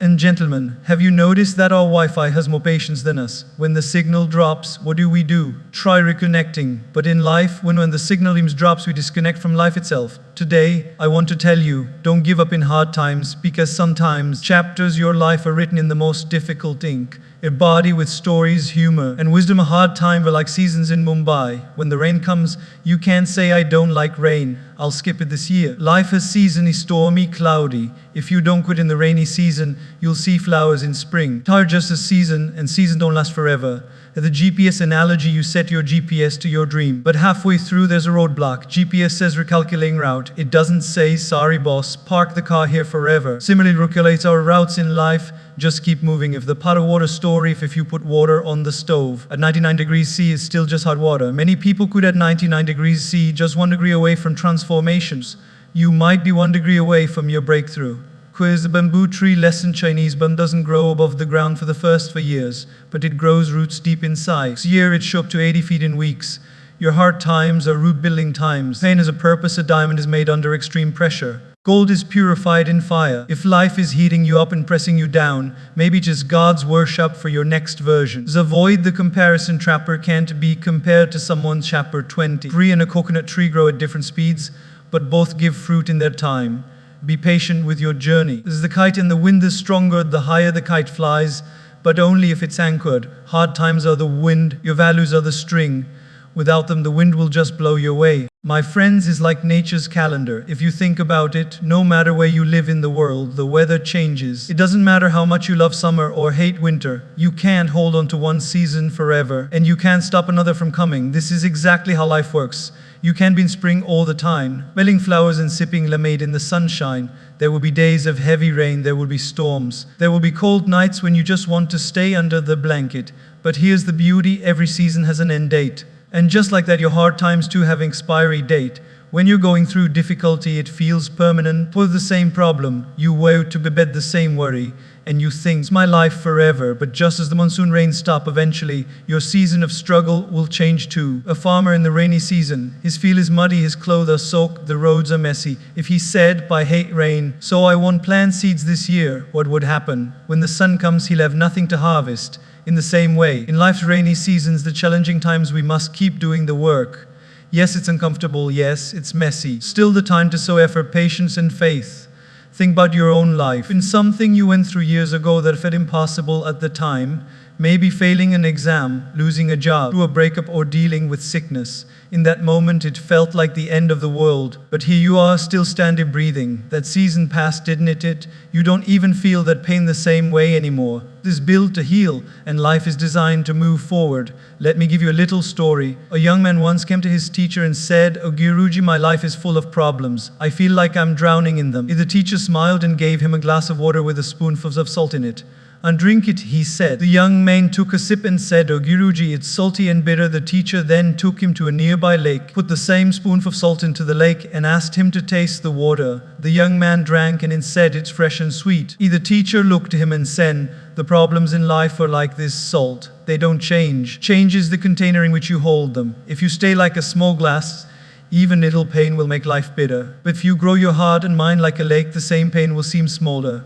And gentlemen, have you noticed that our Wi-Fi has more patience than us? When the signal drops, what do? Try reconnecting. But in life, when the signal drops, we disconnect from life itself. Today, I want to tell you, don't give up in hard times, because sometimes chapters your life are written in the most difficult ink. A body with stories, humor, and wisdom. A hard time were like seasons in Mumbai. When the rain comes, you can't say I don't like rain, I'll skip it this year. Life has seasons, stormy, cloudy. If you don't quit in the rainy season, you'll see flowers in spring. Tired just a season, and seasons don't last forever. The GPS analogy, you set your GPS to your dream, but halfway through there's a roadblock. GPS says recalculating route. It doesn't say, sorry boss, park the car here forever. Similarly, recalculates our routes in life. Just keep moving. If the pot of water story, if you put water on the stove at 99 degrees C, it's still just hot water. Many people could at 99 degrees C, just 1 degree away from transformations. You might be 1 degree away from your breakthrough. Quiz: the bamboo tree lesson. Chinese bamboo doesn't grow above the ground for years, but it grows roots deep inside. Next year it should up to 80 feet in weeks. Your hard times are root building times. Pain has a purpose. A diamond is made under extreme pressure. Gold is purified in fire. If life is heating you up and pressing you down, maybe just God's workshop for your next version. Avoid the comparison trapper. Can't be compared to someone's chapter 20. Tree and a coconut tree grow at different speeds, but both give fruit in their time. Be patient with your journey. As the kite and the wind is stronger, the higher the kite flies, but only if it's anchored. Hard times are the wind, your values are the string. Without them, the wind will just blow your way. My friends, is like nature's calendar. If you think about it, no matter where you live in the world, the weather changes. It doesn't matter how much you love summer or hate winter. You can't hold on to one season forever, and you can't stop another from coming. This is exactly how life works. You can't be in spring all the time, smelling flowers and sipping lemonade in the sunshine. There will be days of heavy rain, there will be storms. There will be cold nights when you just want to stay under the blanket. But here's the beauty, every season has an end date. And just like that, your hard times too have an expiry date. When you're going through difficulty, it feels permanent. With the same problem, you woe to bed the same worry, and you think, it's my life forever. But just as the monsoon rains stop eventually, your season of struggle will change too. A farmer in the rainy season, his field is muddy, his clothes are soaked, the roads are messy. If he said, I hate rain, so I won't plant seeds this year, what would happen? When the sun comes, he'll have nothing to harvest. In the same way, in life's rainy seasons, the challenging times, we must keep doing the work. Yes, it's uncomfortable. Yes, it's messy. Still the time to sow effort, patience, and faith. Think about your own life. In something you went through years ago that felt impossible at the time, maybe failing an exam, losing a job, through a breakup, or dealing with sickness. In that moment, it felt like the end of the world. But here you are, still standing, breathing. That season passed, didn't it? You don't even feel that pain the same way anymore. This built to heal, and life is designed to move forward. Let me give you a little story. A young man once came to his teacher and said, "Oh Guruji, my life is full of problems. I feel like I'm drowning in them." The teacher smiled and gave him a glass of water with a spoonful of salt in it. "And drink it," he said. The young man took a sip and said, "Oh Guruji, it's salty and bitter." The teacher then took him to a nearby lake, put the same spoonful of salt into the lake, and asked him to taste the water. The young man drank and said, "It's fresh and sweet." The teacher looked at him and said, "The problems in life are like this salt. They don't change. Change is the container in which you hold them. If you stay like a small glass, even little pain will make life bitter. But if you grow your heart and mind like a lake, the same pain will seem smaller,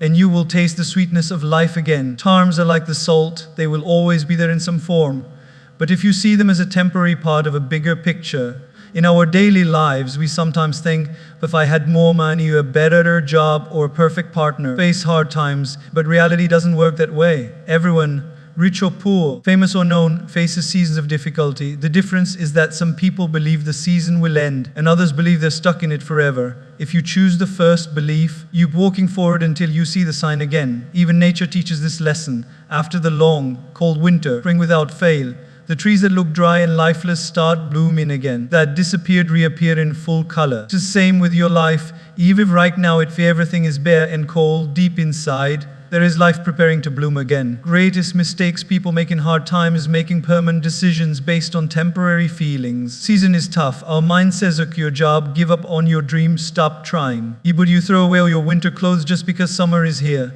and you will taste the sweetness of life again." Times are like the salt. They will always be there in some form. But if you see them as a temporary part of a bigger picture, in our daily lives, we sometimes think, if I had more money, a better job, or a perfect partner, face hard times. But reality doesn't work that way. Everyone, rich or poor, famous or known, faces seasons of difficulty. The difference is that some people believe the season will end, and others believe they're stuck in it forever. If you choose the first belief, you're walking forward until you see the sign again. Even nature teaches this lesson. After the long, cold winter, spring without fail, the trees that look dry and lifeless start blooming again. That disappeared reappear in full color. It's the same with your life. Even if right now everything is bare and cold, deep inside, there is life preparing to bloom again. Greatest mistakes people make in hard times is making permanent decisions based on temporary feelings. Season is tough. Our mind says, "Okay, your job, give up on your dreams, stop trying." But you throw away all your winter clothes just because summer is here.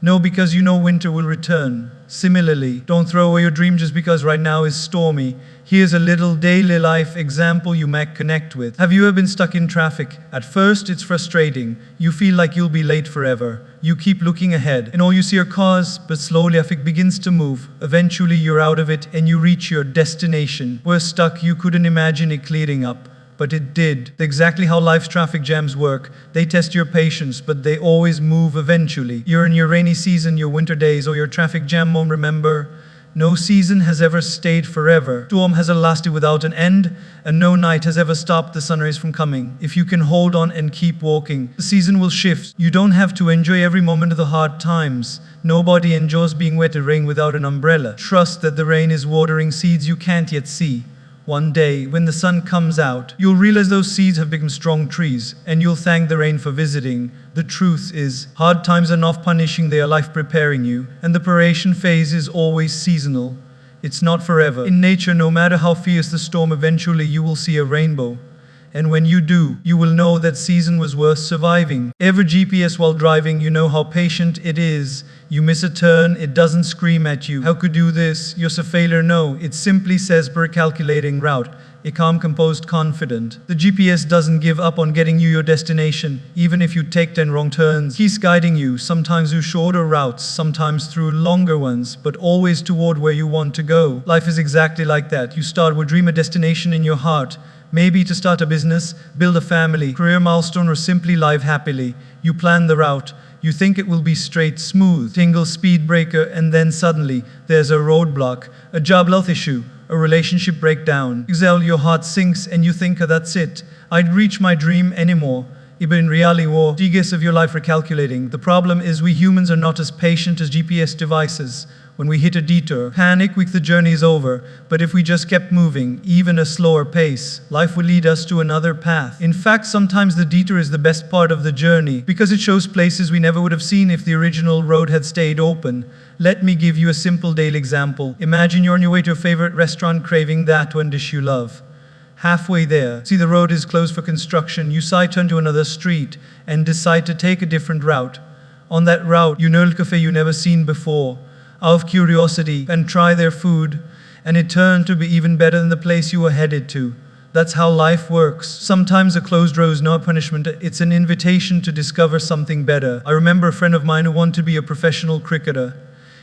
No, because you know winter will return. Similarly, don't throw away your dream just because right now is stormy. Here's a little daily life example you might connect with. Have you ever been stuck in traffic? At first, it's frustrating. You feel like you'll be late forever. You keep looking ahead, and all you see are cars, but slowly traffic begins to move. Eventually, you're out of it and you reach your destination. We're stuck, you couldn't imagine it clearing up. But it did. Exactly how life's traffic jams work. They test your patience, but they always move eventually. You're in your rainy season, your winter days, or your traffic jam moment. Remember, no season has ever stayed forever. Storm has lasted without an end, and no night has ever stopped the sunrise from coming. If you can hold on and keep walking, the season will shift. You don't have to enjoy every moment of the hard times. Nobody enjoys being wet in rain without an umbrella. Trust that the rain is watering seeds you can't yet see. One day, when the sun comes out, you'll realize those seeds have become strong trees, and you'll thank the rain for visiting. The truth is, hard times are not punishing, they are life preparing you, and the preparation phase is always seasonal. It's not forever. In nature, no matter how fierce the storm, eventually you will see a rainbow. And when you do, you will know that season was worth surviving. Every GPS while driving, you know how patient it is. You miss a turn, it doesn't scream at you. How could you do this? You're a failure. No, it simply says per calculating route. A calm, composed, confident. The GPS doesn't give up on getting you your destination, even if you take 10 wrong turns. He's guiding you, sometimes through shorter routes, sometimes through longer ones, but always toward where you want to go. Life is exactly like that. You start with dream a destination in your heart. Maybe to start a business, build a family, career milestone, or simply live happily. You plan the route. You think it will be straight, smooth, single speed breaker, and then suddenly there's a roadblock, a job health issue, a relationship breakdown. Your heart sinks and you think, oh, that's it. I'd reach my dream anymore. But in reality, GPS of your life recalculating. The problem is we humans are not as patient as GPS devices. When we hit a detour, panic, the journey is over. But if we just kept moving, even a slower pace, life would lead us to another path. In fact, sometimes the detour is the best part of the journey because it shows places we never would have seen if the original road had stayed open. Let me give you a simple daily example. Imagine you're on your way to a favorite restaurant craving that one dish you love. Halfway there, see the road is closed for construction. You side turn to another street and decide to take a different route. On that route, you know a cafe you never seen before. Out of curiosity, and try their food, and it turned to be even better than the place you were headed to. That's how life works. Sometimes a closed road is not punishment, it's an invitation to discover something better. I remember a friend of mine who wanted to be a professional cricketer.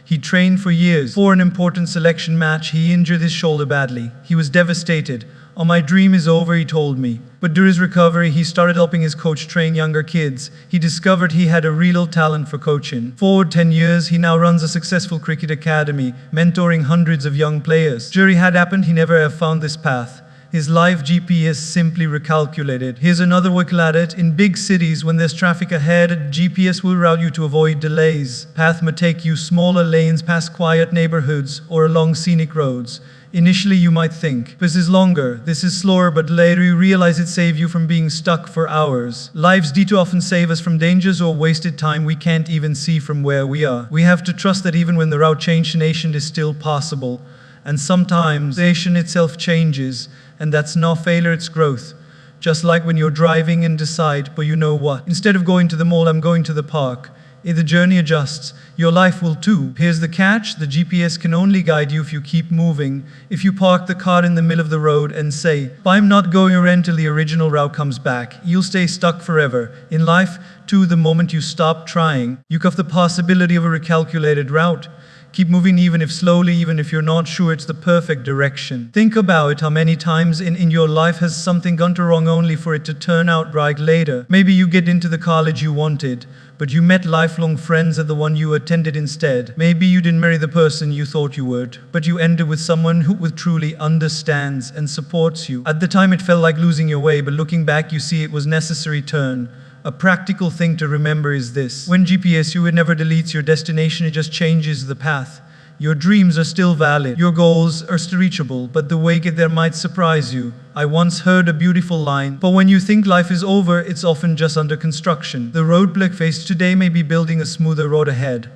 He trained for years. For an important selection match, he injured his shoulder badly. He was devastated. Oh, my dream is over, he told me. But during his recovery, he started helping his coach train younger kids. He discovered he had a real talent for coaching. For 10 years, he now runs a successful cricket academy, mentoring hundreds of young players. Jury had happened, he never have found this path. His life GPS simply recalculated. Here's another look at it. In big cities, when there's traffic ahead, GPS will route you to avoid delays. Path may take you smaller lanes past quiet neighborhoods or along scenic roads. Initially, you might think, this is longer, this is slower, but later you realize it saved you from being stuck for hours. Life's detour often save us from dangers or wasted time we can't even see from where we are. We have to trust that even when the route change, nation is still possible. And sometimes, the nation itself changes, and that's not failure, it's growth. Just like when you're driving and decide, but you know what? Instead of going to the mall, I'm going to the park. If the journey adjusts, your life will too. Here's the catch, the GPS can only guide you if you keep moving. If you park the car in the middle of the road and say, I'm not going around until the original route comes back, you'll stay stuck forever. In life, too, the moment you stop trying, you cut the possibility of a recalculated route. Keep moving even if slowly, even if you're not sure it's the perfect direction. Think about how many times in your life has something gone wrong only for it to turn out right later. Maybe you get into the college you wanted, but you met lifelong friends at the one you attended instead. Maybe you didn't marry the person you thought you would, but you ended with someone who truly understands and supports you. At the time it felt like losing your way, but looking back you see it was necessary turn. A practical thing to remember is this. When GPS you never deletes your destination, it just changes the path. Your dreams are still valid. Your goals are still reachable, but the way to get there might surprise you. I once heard a beautiful line, but when you think life is over, it's often just under construction. The roadblock faced today may be building a smoother road ahead.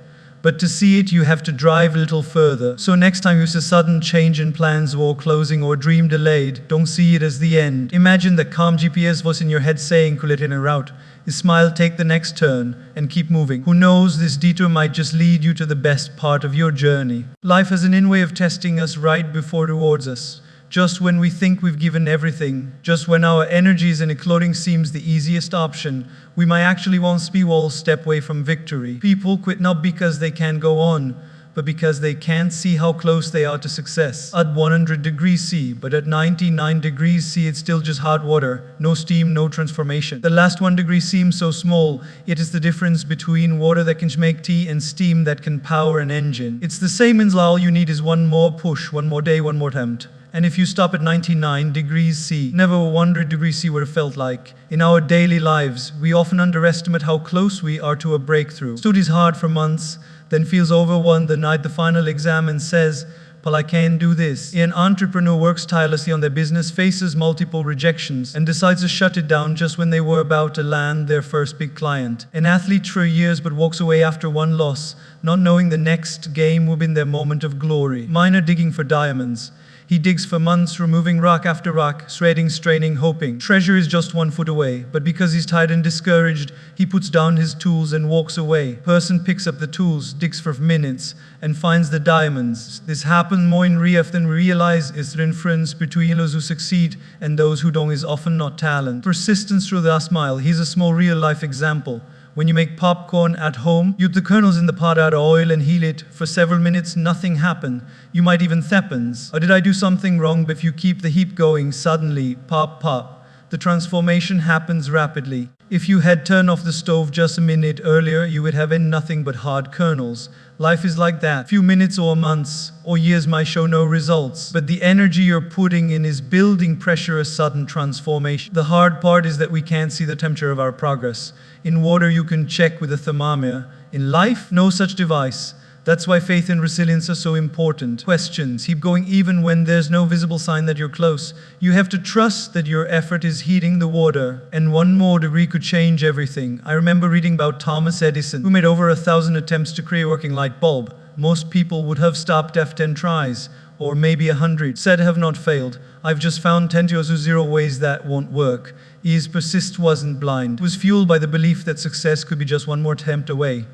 But to see it, you have to drive a little further. So next time you see a sudden change in plans or closing or dream delayed, don't see it as the end. Imagine the calm GPS voice in your head saying, "Cool it in a route." Smile, take the next turn, and keep moving. Who knows, this detour might just lead you to the best part of your journey. Life has an in way of testing us right before it rewards us. Just when we think we've given everything, just when our energies and clothing seems the easiest option, we might actually once be one step away from victory. People quit not because they can't go on, but because they can't see how close they are to success. At 100 degrees C, but at 99 degrees C, it's still just hot water. No steam, no transformation. The last 1 degree seems so small. It is the difference between water that can make tea and steam that can power an engine. It's the same in all you need is one more push, one more day, one more attempt. And if you stop at 99 degrees C, never 100 degrees C what it felt like. In our daily lives, we often underestimate how close we are to a breakthrough. Studies hard for months, then feels overwhelmed the night the final exam and says, "Well, I can't do this." An entrepreneur works tirelessly on their business, faces multiple rejections, and decides to shut it down just when they were about to land their first big client. An athlete for years but walks away after one loss, not knowing the next game will be their moment of glory. Miner digging for diamonds. He digs for months, removing rock after rock, shredding, straining, hoping. Treasure is just 1 foot away, but because he's tired and discouraged, he puts down his tools and walks away. Person picks up the tools, digs for minutes, and finds the diamonds. This happens more in real life than we realize. Is the difference between those who succeed and those who don't is often not talent. Persistence through the last mile. Here's a small real life example. When you make popcorn at home, you put the kernels in the pot, add oil and heat it. For several minutes, nothing happened. You might even happens. Or did I do something wrong? But if you keep the heat going, suddenly, pop, pop. The transformation happens rapidly. If you had turned off the stove just a minute earlier, you would have nothing but hard kernels. Life is like that. Few minutes or months or years might show no results, but the energy you're putting in is building pressure, a sudden transformation. The hard part is that we can't see the temperature of our progress. In water, you can check with a thermometer. In life, no such device. That's why faith and resilience are so important. Questions. Keep going even when there's no visible sign that you're close. You have to trust that your effort is heating the water, and 1 more degree could change everything. I remember reading about Thomas Edison, who made over 1,000 attempts to create a working light bulb. Most people would have stopped after 10 tries, or maybe 100. Said have not failed. I've just found 10 to 0 ways that won't work. His persist wasn't blind. It was fueled by the belief that success could be just 1 more attempt away.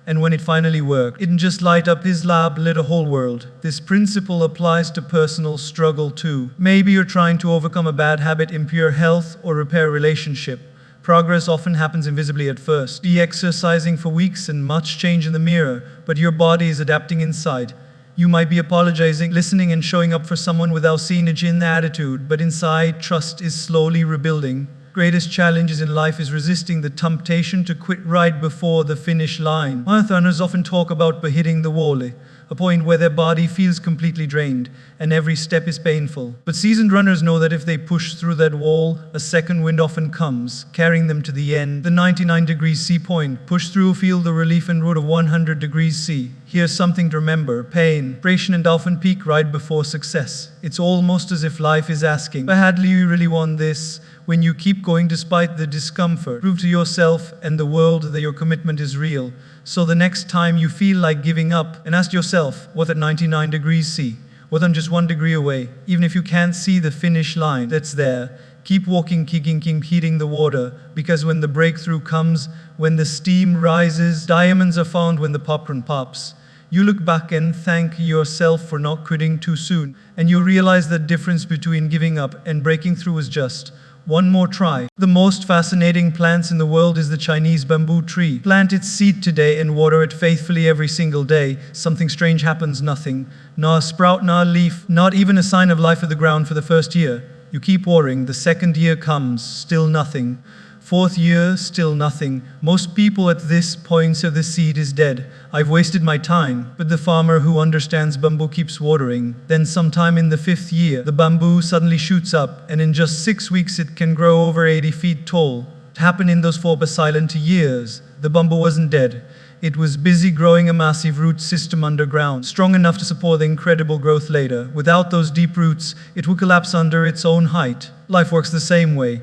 And when it finally worked, it didn't just light up his lab, lit a whole world. This principle applies to personal struggle too. Maybe you're trying to overcome a bad habit, impure health, or repair a relationship. Progress often happens invisibly at first. Be exercising for weeks and much change in the mirror, but your body is adapting inside. You might be apologizing, listening, and showing up for someone without seeing a in the attitude, but inside, trust is slowly rebuilding. Greatest challenges in life is resisting the temptation to quit right before the finish line. Marathoners often talk about hitting the wall, a point where their body feels completely drained and every step is painful. But seasoned runners know that if they push through that wall, a second wind often comes, carrying them to the end. The 99 degrees C point. Push through, feel the relief and road of 100 degrees C. Here's something to remember. Pain, depression, and dolphin peak right before success. It's almost as if life is asking, but how do you really want this? When you keep going despite the discomfort, prove to yourself and the world that your commitment is real. So the next time you feel like giving up, and ask yourself, what at 99 degrees C? What I'm just 1 degree away? Even if you can't see the finish line that's there, keep walking, keep heating the water, because when the breakthrough comes, when the steam rises, diamonds are found when the popcorn pops. You look back and thank yourself for not quitting too soon, and you realize the difference between giving up and breaking through is just 1 more try. The most fascinating plants in the world is the Chinese bamboo tree. Plant its seed today and water it faithfully every single day. Something strange happens, nothing. Not a sprout, not a leaf, not even a sign of life at the ground for the first year. You keep watering, the second year comes, still nothing. 4th year, still nothing. Most people at this point say the seed is dead. I've wasted my time. But the farmer who understands bamboo keeps watering. Then sometime in the 5th year, the bamboo suddenly shoots up, and in just 6 weeks it can grow over 80 feet tall. It happened in those 4 silent years. The bamboo wasn't dead. It was busy growing a massive root system underground, strong enough to support the incredible growth later. Without those deep roots, it would collapse under its own height. Life works the same way.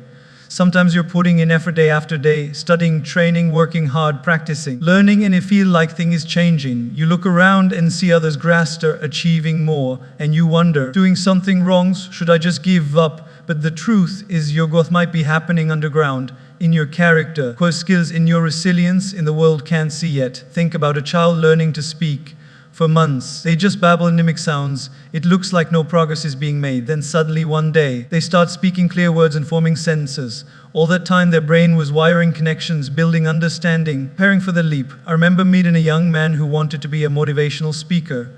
Sometimes you're putting in effort day after day, studying, training, working hard, practicing, learning, and you feel like things is changing. You look around and see others grasp or achieving more, and you wonder, doing something wrong? Should I just give up? But the truth is your growth might be happening underground, in your character, core skills, in your resilience, in the world can't see yet. Think about a child learning to speak. For months, they just babble and mimic sounds. It looks like no progress is being made. Then suddenly one day, they start speaking clear words and forming sentences. All that time their brain was wiring connections, building understanding, preparing for the leap. I remember meeting a young man who wanted to be a motivational speaker.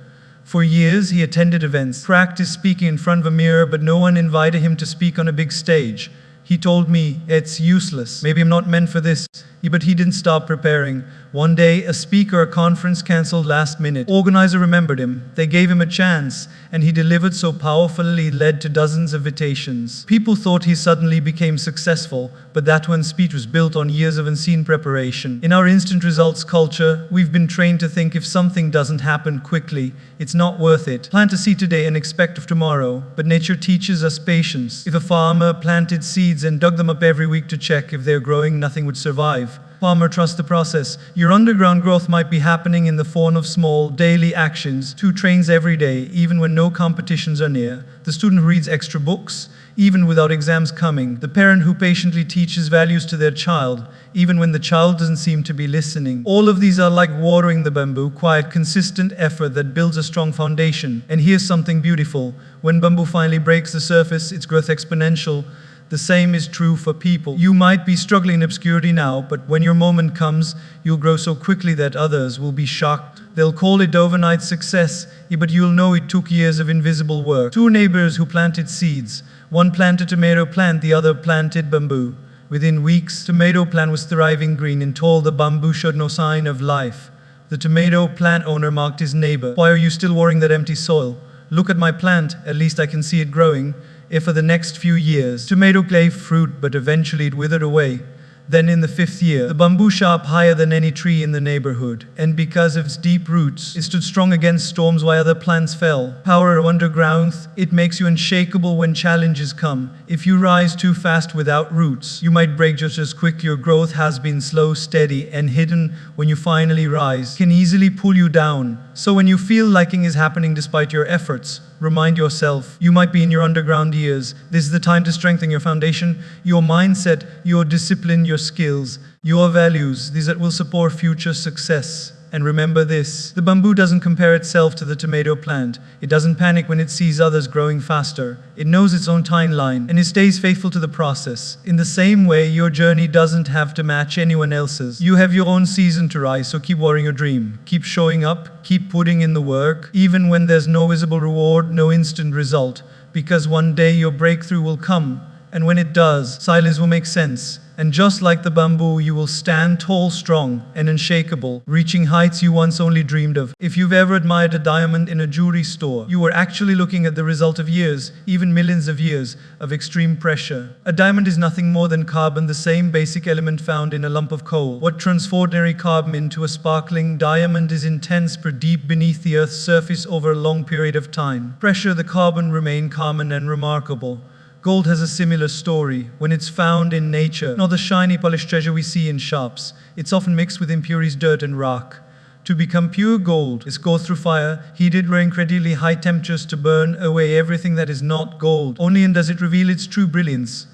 For years, he attended events, practiced speaking in front of a mirror, but no one invited him to speak on a big stage. He told me, it's useless. Maybe I'm not meant for this. But he didn't stop preparing. One day, a speaker, a conference canceled last minute. Organizer remembered him. They gave him a chance, and he delivered so powerfully it led to dozens of invitations. People thought he suddenly became successful, but that one speech was built on years of unseen preparation. In our instant results culture, we've been trained to think if something doesn't happen quickly, it's not worth it. Plant a seed today and expect of tomorrow, but nature teaches us patience. If a farmer planted seeds and dug them up every week to check if they're growing, nothing would survive. Farmer, trust the process. Your underground growth might be happening in the form of small, daily actions. 2 trains every day, even when no competitions are near. The student who reads extra books, even without exams coming. The parent who patiently teaches values to their child, even when the child doesn't seem to be listening. All of these are like watering the bamboo, quiet, consistent effort that builds a strong foundation. And here's something beautiful. When bamboo finally breaks the surface, its growth exponential. The same is true for people. You might be struggling in obscurity now, but when your moment comes, you'll grow so quickly that others will be shocked. They'll call it overnight success, but you'll know it took years of invisible work. 2 neighbors who planted seeds. One planted tomato plant, the other planted bamboo. Within weeks, tomato plant was thriving green and tall. The bamboo showed no sign of life. The tomato plant owner mocked his neighbor. Why are you still worrying that empty soil? Look at my plant, at least I can see it growing. If for the next few years, tomato gave fruit, but eventually it withered away. Then in the 5th year, the bamboo shot up higher than any tree in the neighborhood. And because of its deep roots, it stood strong against storms while other plants fell. Power of underground, it makes you unshakable when challenges come. If you rise too fast without roots, you might break just as quick. Your growth has been slow, steady, and hidden. When you finally rise, can easily pull you down. So when you feel liking is happening despite your efforts, remind yourself, you might be in your underground years. This is the time to strengthen your foundation, your mindset, your discipline, your skills, your values. These that will support future success. And remember this, the bamboo doesn't compare itself to the tomato plant. It doesn't panic when it sees others growing faster. It knows its own timeline, and it stays faithful to the process. In the same way, your journey doesn't have to match anyone else's. You have your own season to rise, so keep watering your dream. Keep showing up, keep putting in the work, even when there's no visible reward, no instant result. Because one day your breakthrough will come, and when it does, silence will make sense. And just like the bamboo, you will stand tall, strong, and unshakable, reaching heights you once only dreamed of. If you've ever admired a diamond in a jewelry store, you were actually looking at the result of years, even millions of years, of extreme pressure. A diamond is nothing more than carbon, the same basic element found in a lump of coal. What transforms ordinary carbon into a sparkling diamond is intense, deep beneath the Earth's surface over a long period of time. Pressure, the carbon remain calm and remarkable. Gold has a similar story. When it's found in nature, not the shiny polished treasure we see in shops, it's often mixed with impurities, dirt and rock. To become pure gold, it's go through fire, heated or incredibly high temperatures to burn away everything that is not gold. Only then does it reveal its true brilliance.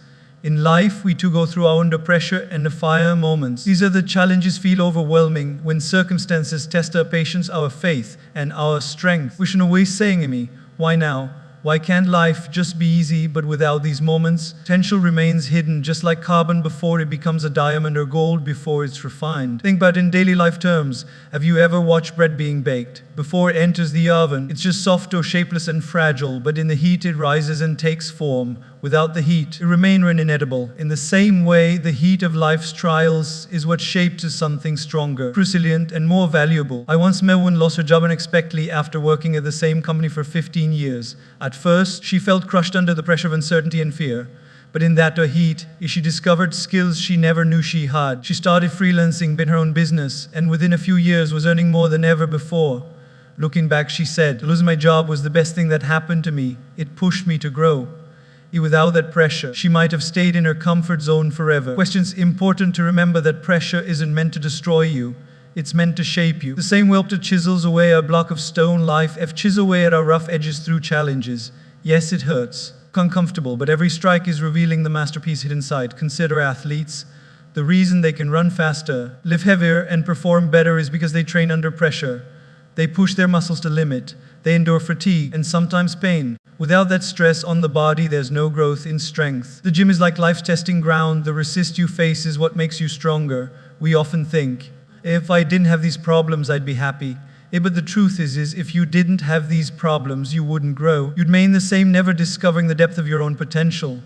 In life, we too go through our under pressure and the fire moments. These are the challenges feel overwhelming when circumstances test our patience, our faith, and our strength. We should always saying to me, why now? Why can't life just be easy? But without these moments, potential remains hidden, just like carbon before it becomes a diamond or gold before it's refined. Think about in daily life terms. Have you ever watched bread being baked? Before it enters the oven, it's just soft or shapeless and fragile, but in the heat it rises and takes form. Without the heat, it remains inedible. In the same way, the heat of life's trials is what shapes to something stronger, resilient, and more valuable. I once met one lost her job unexpectedly after working at the same company for 15 years. At first, she felt crushed under the pressure of uncertainty and fear. But in that heat, she discovered skills she never knew she had. She started freelancing, built her own business, and within a few years was earning more than ever before. Looking back, she said, losing my job was the best thing that happened to me. It pushed me to grow. Without that pressure, she might have stayed in her comfort zone forever. Questions important to remember that pressure isn't meant to destroy you. It's meant to shape you. The same way to chisels away a block of stone, life chisels away at our rough edges through challenges. Yes, it hurts, uncomfortable, but every strike is revealing the masterpiece hidden inside. Consider athletes. The reason they can run faster, lift heavier, and perform better is because they train under pressure. They push their muscles to limit. They endure fatigue and sometimes pain. Without that stress on the body, there's no growth in strength. The gym is like life's testing ground. The resist you face is what makes you stronger. We often think, if I didn't have these problems, I'd be happy. But the truth is if you didn't have these problems, you wouldn't grow. You'd remain the same, never discovering the depth of your own potential.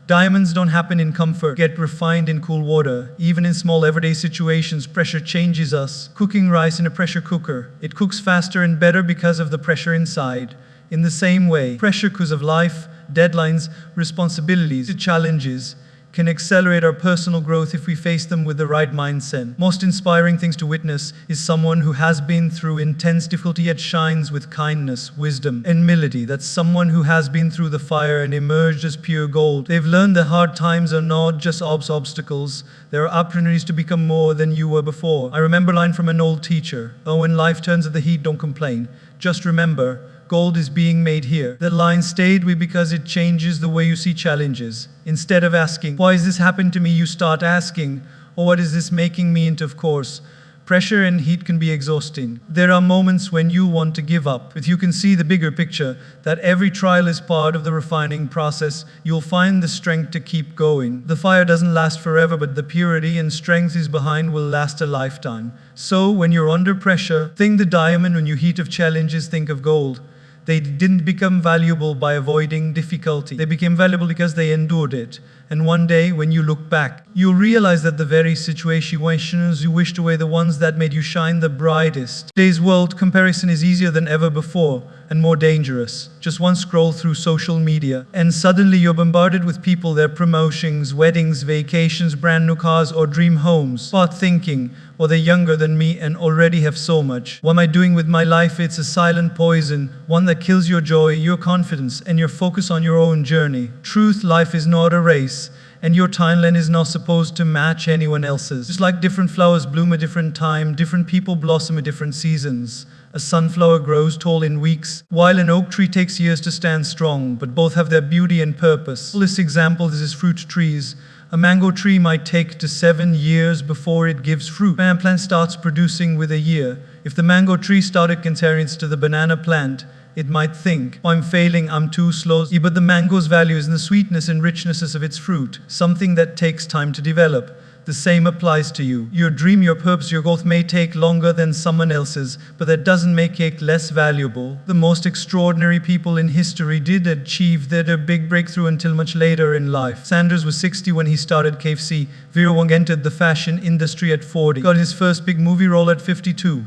Diamonds don't happen in comfort, get refined in cool water. Even in small everyday situations, pressure changes us. Cooking rice in a pressure cooker, it cooks faster and better because of the pressure inside. In the same way, pressure because of life, deadlines, responsibilities, challenges, can accelerate our personal growth if we face them with the right mindset. Most inspiring things to witness is someone who has been through intense difficulty yet shines with kindness, wisdom, and humility. That's someone who has been through the fire and emerged as pure gold. They've learned that hard times are not just obstacles, there are opportunities to become more than you were before. I remember a line from an old teacher, "Oh, when life turns at the heat, don't complain. Just remember, gold is being made here." That line stayed with me because it changes the way you see challenges. Instead of asking, "Why has this happened to me?" you start asking, "Oh, what is this making me into?" Of course, pressure and heat can be exhausting. There are moments when you want to give up. If you can see the bigger picture, that every trial is part of the refining process, you'll find the strength to keep going. The fire doesn't last forever, but the purity and strength is behind will last a lifetime. So when you're under pressure, think the diamond. When you heat of challenges, think of gold. They didn't become valuable by avoiding difficulty. They became valuable because they endured it. And one day, when you look back, you'll realize that the very situations you wished away, the ones that made you shine the brightest. Today's world, comparison is easier than ever before and more dangerous. Just one scroll through social media, and suddenly you're bombarded with people, their promotions, weddings, vacations, brand new cars, or dream homes. Start thinking, well, they're younger than me and already have so much. What am I doing with my life? It's a silent poison, one that kills your joy, your confidence, and your focus on your own journey. Truth, life is not a race, and your timeline is not supposed to match anyone else's. Just like different flowers bloom at different time, different people blossom at different seasons. A sunflower grows tall in weeks, while an oak tree takes years to stand strong, but both have their beauty and purpose. This example is fruit trees. A mango tree might take to 7 years before it gives fruit. Banana plant starts producing with a year. If the mango tree started comparing to the banana plant, it might think, "Oh, I'm failing, I'm too slow." But the mango's value is in the sweetness and richness of its fruit, something that takes time to develop. The same applies to you. Your dream, your purpose, your growth may take longer than someone else's, but that doesn't make it less valuable. The most extraordinary people in history did achieve their big breakthrough until much later in life. Sanders was 60 when he started KFC. Veer Wang entered the fashion industry at 40. Got his first big movie role at 52.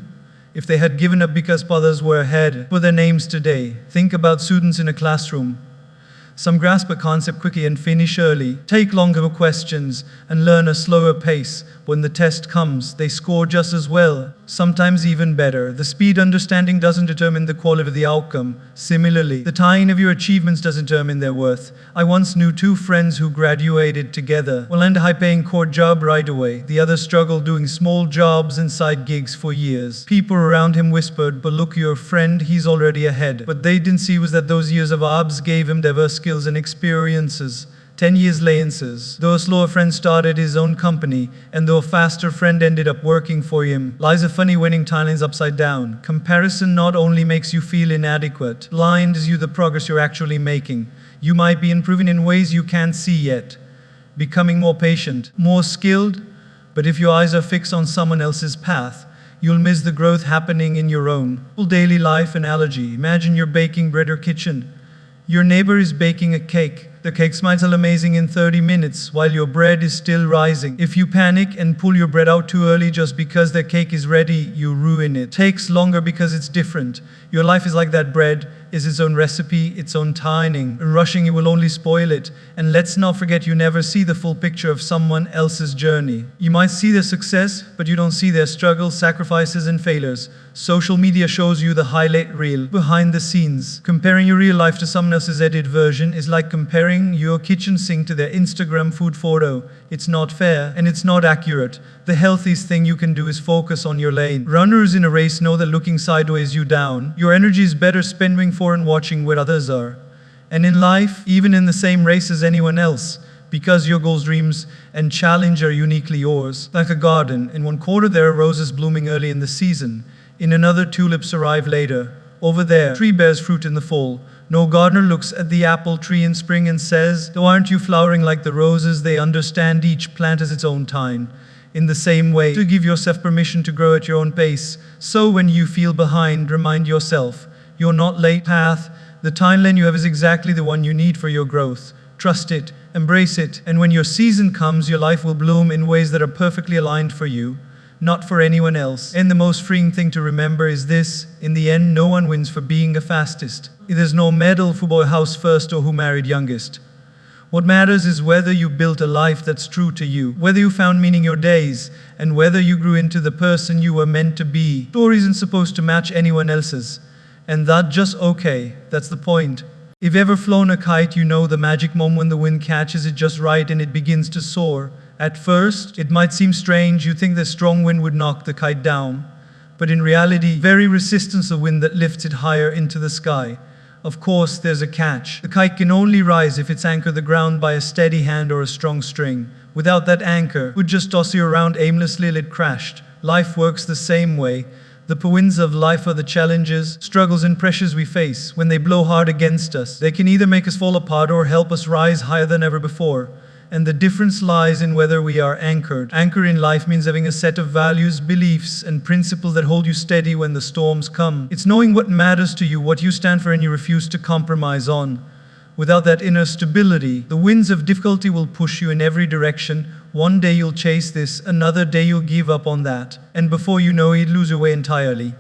If they had given up because others were ahead, for their names today. Think about students in a classroom. Some grasp a concept quickly and finish early, take longer questions, and learn a slower pace. When the test comes, they score just as well, sometimes even better. The speed understanding doesn't determine the quality of the outcome. Similarly, the timing of your achievements doesn't determine their worth. I once knew 2 friends who graduated together. One landed a high-paying court job right away. The other struggled doing small jobs and side gigs for years. People around him whispered, "But look, your friend, he's already ahead." What they didn't see was that those years of arbs gave him diverse skills and experiences. 10 years later, though a slower friend started his own company, and though a faster friend ended up working for him. Life's a funny winning timelines upside down. Comparison not only makes you feel inadequate, blinds you the progress you're actually making. You might be improving in ways you can't see yet, becoming more patient, more skilled, but if your eyes are fixed on someone else's path, you'll miss the growth happening in your own. Daily life analogy. Imagine you're baking bread or kitchen. Your neighbor is baking a cake. The cake smiles amazing in 30 minutes while your bread is still rising. If you panic and pull your bread out too early just because the cake is ready, you ruin it. It takes longer because it's different. Your life is like that bread. is its own recipe, its own timing. Rushing it will only spoil it. And let's not forget, you never see the full picture of someone else's journey. You might see their success, but you don't see their struggles, sacrifices, and failures. Social media shows you the highlight reel, behind the scenes. Comparing your real life to someone else's edited version is like comparing your kitchen sink to their Instagram food photo. It's not fair, and it's not accurate. The healthiest thing you can do is focus on your lane. Runners in a race know that looking sideways you down. Your energy is better spent moving forward and watching where others are. And in life, even in the same race as anyone else, because your goals, dreams, and challenge are uniquely yours. Like a garden, in one quarter there are roses blooming early in the season. In another, tulips arrive later. Over there, tree bears fruit in the fall. No gardener looks at the apple tree in spring and says, "Though aren't you flowering like the roses?" They understand each plant has its own time. In the same way, to give yourself permission to grow at your own pace. So when you feel behind, remind yourself, you're not late. The timeline you have is exactly the one you need for your growth. Trust it, embrace it, and when your season comes, your life will bloom in ways that are perfectly aligned for you, not for anyone else. And the most freeing thing to remember is this: in the end, no one wins for being the fastest. There's no medal for boy house first or who married youngest. What matters is whether you built a life that's true to you, whether you found meaning in your days, and whether you grew into the person you were meant to be. Story isn't supposed to match anyone else's, and that's just okay. That's the point. If you've ever flown a kite, you know the magic moment when the wind catches it just right and it begins to soar. At first, it might seem strange. You think the strong wind would knock the kite down. But in reality, very resistance of wind that lifts it higher into the sky. Of course, there's a catch. The kite can only rise if it's anchored to the ground by a steady hand or a strong string. Without that anchor, it would just toss you around aimlessly till it crashed. Life works the same way. The winds of life are the challenges, struggles, and pressures we face. When they blow hard against us, they can either make us fall apart or help us rise higher than ever before. And the difference lies in whether we are anchored. Anchor in life means having a set of values, beliefs, and principles that hold you steady when the storms come. It's knowing what matters to you, what you stand for, and you refuse to compromise on. Without that inner stability, the winds of difficulty will push you in every direction. One day you'll chase this, another day you'll give up on that. And before you know it, lose your way entirely.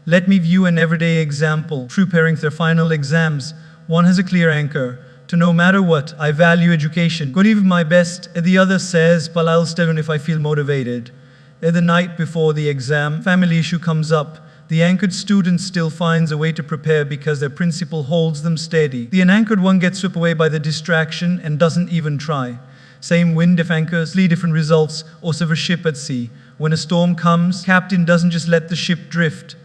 Let me view an everyday example. Preparing for their final exams, one has a clear anchor. To no matter what, I value education. Go give my best. And the other says, but I'll study if I feel motivated. And the night before the exam, family issue comes up. The anchored student still finds a way to prepare because their principle holds them steady. The unanchored one gets swept away by the distraction and doesn't even try. Same wind if anchors lead different results, or of a ship at sea. When a storm comes, captain doesn't just let the ship drift.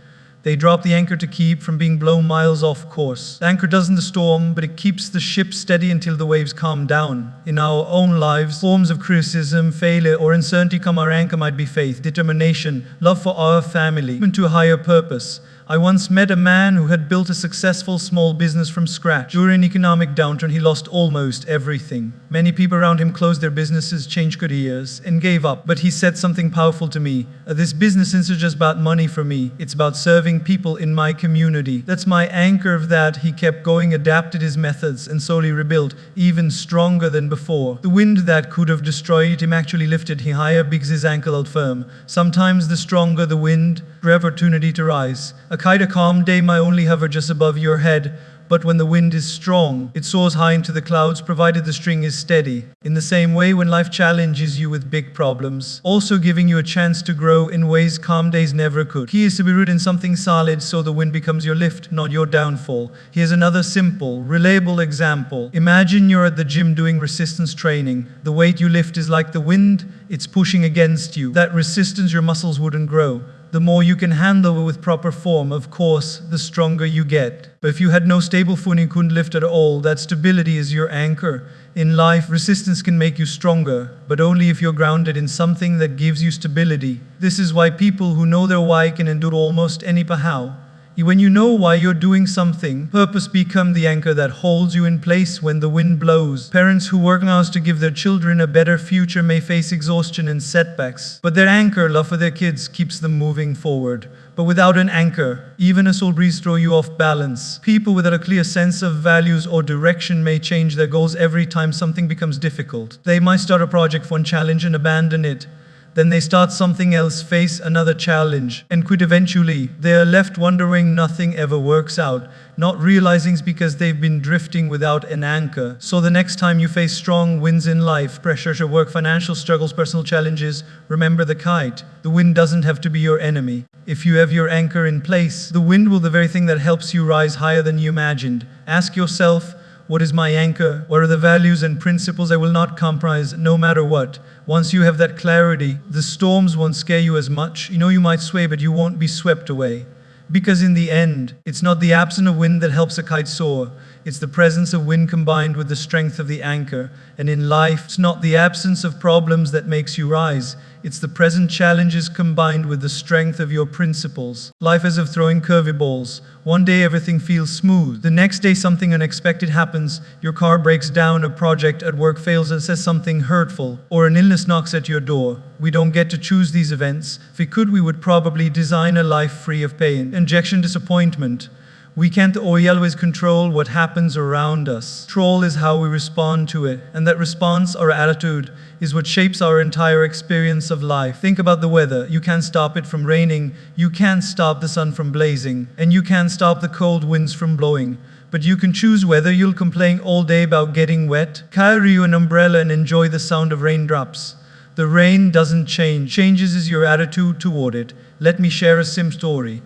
They drop the anchor to keep from being blown miles off course. The anchor doesn't the storm, but it keeps the ship steady until the waves calm down. In our own lives, forms of criticism, failure, or uncertainty come. Our anchor might be faith, determination, love for our family, and to a higher purpose. I once met a man who had built a successful small business from scratch. During an economic downturn, he lost almost everything. Many people around him closed their businesses, changed careers, and gave up. But he said something powerful to me. This business isn't just about money for me. It's about serving people in my community. That's my anchor of that. He kept going, adapted his methods, and slowly rebuilt, even stronger than before. The wind that could have destroyed him actually lifted him higher because his anchor held firm. Sometimes the stronger the wind, the opportunity to rise. A kite, a calm day might only hover just above your head, but when the wind is strong, it soars high into the clouds, provided the string is steady. In the same way, when life challenges you with big problems, also giving you a chance to grow in ways calm days never could. Key is to be rooted in something solid so the wind becomes your lift, not your downfall. Here's another simple, reliable example. Imagine you're at the gym doing resistance training. The weight you lift is like the wind, it's pushing against you. That resistance, your muscles wouldn't grow. The more you can handle with proper form, of course, the stronger you get. But if you had no stable footing, you couldn't lift at all. That stability is your anchor. In life, resistance can make you stronger, but only if you're grounded in something that gives you stability. This is why people who know their why can endure almost any how. When you know why you're doing something, purpose becomes the anchor that holds you in place when the wind blows. Parents who work hours to give their children a better future may face exhaustion and setbacks, but their anchor, love for their kids, keeps them moving forward. But without an anchor, even a soul breeze throw you off balance. People without a clear sense of values or direction may change their goals every time something becomes difficult. They might start a project for one challenge and abandon it. Then they start something else, face another challenge, and quit eventually. They are left wondering nothing ever works out, not realizing it's because they've been drifting without an anchor. So the next time you face strong winds in life, pressure to work, financial struggles, personal challenges, remember the kite. The wind doesn't have to be your enemy. If you have your anchor in place, the wind will be the very thing that helps you rise higher than you imagined. Ask yourself, what is my anchor? What are the values and principles I will not compromise no matter what? Once you have that clarity, the storms won't scare you as much. You might sway, but you won't be swept away. Because in the end, it's not the absence of wind that helps a kite soar. It's the presence of wind combined with the strength of the anchor. And in life, it's not the absence of problems that makes you rise. It's the present challenges combined with the strength of your principles. Life is of throwing curveballs. One day everything feels smooth. The next day something unexpected happens. Your car breaks down, a project at work fails and says something hurtful, or an illness knocks at your door. We don't get to choose these events. If we could, we would probably design a life free of pain, injection, disappointment. We can't always control what happens around us. Control is how we respond to it, and that response, or attitude, is what shapes our entire experience of life. Think about the weather. You can't stop it from raining, you can't stop the sun from blazing, and you can't stop the cold winds from blowing. But you can choose whether you'll complain all day about getting wet, carry an umbrella and enjoy the sound of raindrops. The rain doesn't change. Changes is your attitude toward it. Let me share a sim story.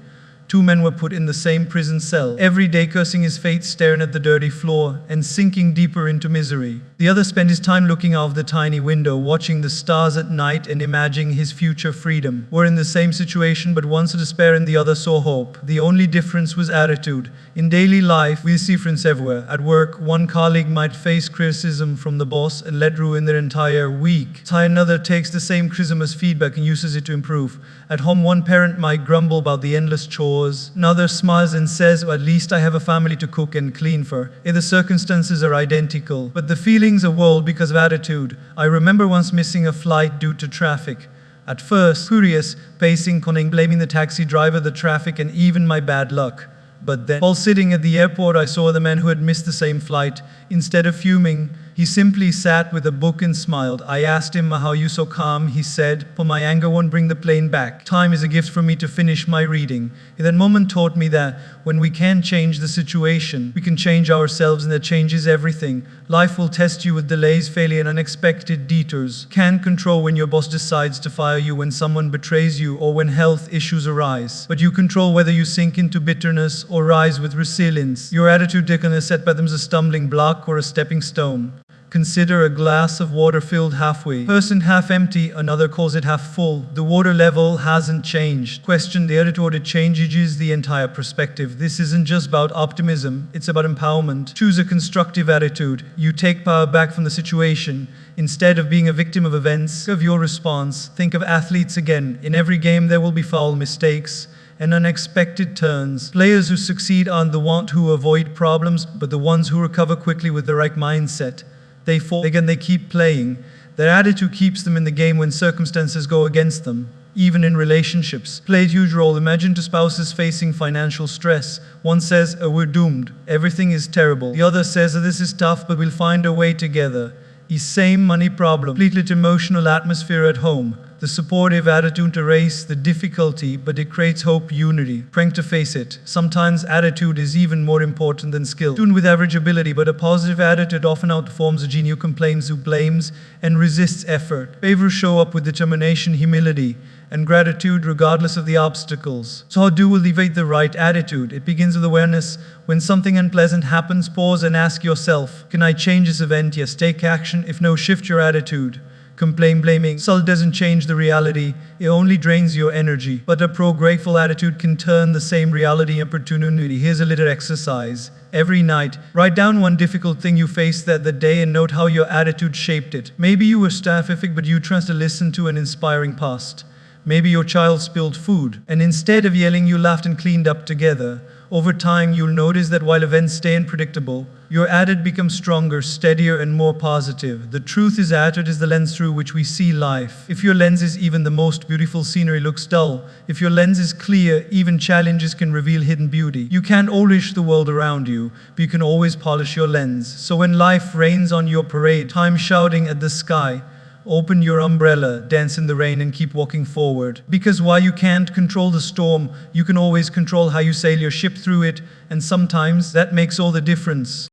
Two men were put in the same prison cell, every day cursing his fate, staring at the dirty floor, and sinking deeper into misery. The other spent his time looking out of the tiny window, watching the stars at night and imagining his future freedom. Were in the same situation, but one saw despair and the other saw hope. The only difference was attitude. In daily life, we see friends everywhere. At work, one colleague might face criticism from the boss and let ruin their entire week. Another takes the same criticism as feedback and uses it to improve. At home, one parent might grumble about the endless chores. Another smiles and says, well, at least I have a family to cook and clean for. The circumstances are identical, but the feelings are world because of attitude. I remember once missing a flight due to traffic. At first, furious, pacing, conning, blaming the taxi driver, the traffic, and even my bad luck. But then, while sitting at the airport, I saw the man who had missed the same flight. Instead of fuming, he simply sat with a book and smiled. I asked him, how you so calm? He said, for my anger won't bring the plane back. Time is a gift for me to finish my reading. That moment taught me that when we can't change the situation, we can change ourselves, and that changes everything. Life will test you with delays, failure, and unexpected detours. Can't control when your boss decides to fire you, when someone betrays you, or when health issues arise. But you control whether you sink into bitterness or rise with resilience. Your attitude can set by them as a stumbling block or a stepping stone. Consider a glass of water filled halfway. Person half empty, another calls it half full. The water level hasn't changed. Question the attitude, it changes the entire perspective. This isn't just about optimism, it's about empowerment. Choose a constructive attitude. You take power back from the situation. Instead of being a victim of events, of your response. Think of athletes again. In every game there will be foul mistakes and unexpected turns. Players who succeed aren't the ones who avoid problems, but the ones who recover quickly with the right mindset. They fall again, they keep playing. Their attitude keeps them in the game when circumstances go against them. Even in relationships, play a huge role. Imagine two spouses facing financial stress. One says, we're doomed, everything is terrible. The other says, this is tough, but we'll find a way together. Same money problem, completely emotional atmosphere at home. The supportive attitude erases the difficulty, but it creates hope, unity. Strength to face it. Sometimes attitude is even more important than skill. Student with average ability, but a positive attitude often outperforms a genius who complains, who blames, and resists effort. Favors show up with determination, humility, and gratitude regardless of the obstacles. So how do we elevate the right attitude? It begins with awareness. When something unpleasant happens, pause and ask yourself, can I change this event? Yes, take action. If no, shift your attitude. Complain, blaming, insult doesn't change the reality, it only drains your energy. But a pro-grateful attitude can turn the same reality into opportunity. Here's a little exercise. Every night, write down one difficult thing you faced that day and note how your attitude shaped it. Maybe you were terrific, but you chose to listen to an inspiring past. Maybe your child spilled food, and instead of yelling, you laughed and cleaned up together. Over time, you'll notice that while events stay unpredictable, your attitude becomes stronger, steadier, and more positive. The truth is, attitude is the lens through which we see life. If your lens is even the most beautiful scenery looks dull. If your lens is clear, even challenges can reveal hidden beauty. You can't polish the world around you, but you can always polish your lens. So when life rains on your parade, time shouting at the sky, open your umbrella, dance in the rain, and keep walking forward. Because while you can't control the storm, you can always control how you sail your ship through it, and sometimes that makes all the difference.